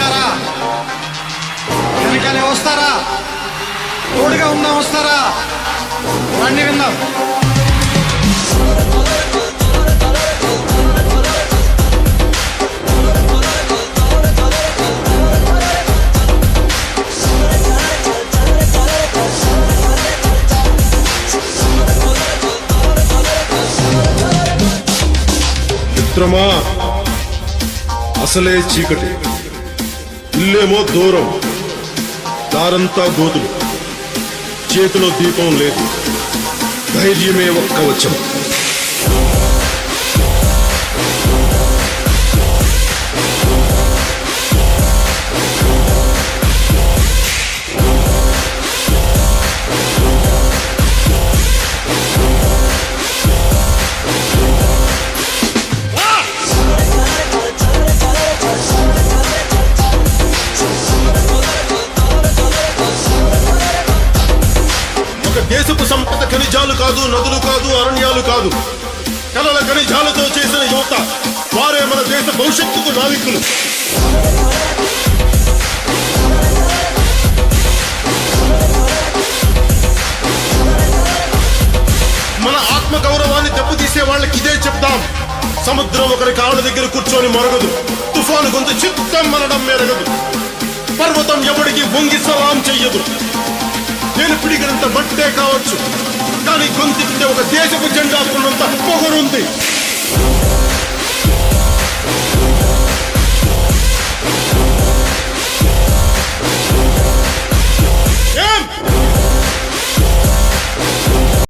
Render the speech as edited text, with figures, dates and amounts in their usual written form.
వింటారా? వెనకాలే వస్తారా? తోడుగా ఉందాం వస్తారా? రండి విందాం. మిత్రమా, అసలే చీకటి, ఇల్లేమో దూరం, దారంతా గోతులు, చేతిలో దీపం లేదు, ధైర్యమే ఒక్క వచ్చం. దేశపు సంపద ఖనిజాలు కాదు, నదులు కాదు, అరణ్యాలు కాదు, కలల ఖనిజాలతో చేసిన యువత, వారే మన దేశ భవిష్యత్తుకు నావికులు. మన ఆత్మ గౌరవాన్ని దెబ్బతీసే వాళ్ళకి ఇదే చెప్తాం. సముద్రం ఒకరి కాళ్ళ దగ్గర కూర్చొని మొరగదు, తుఫాను గొంతు చిత్తం మనడం మెరగదు, పర్వతం ఎవడికి వంగి సలాం చెయ్యదు. నేను పిడిగినంత బట్టే కావచ్చు, కానీ గొంతెత్తే ఒక దేశపు జెండా ఉన్నంత పొగరుంది.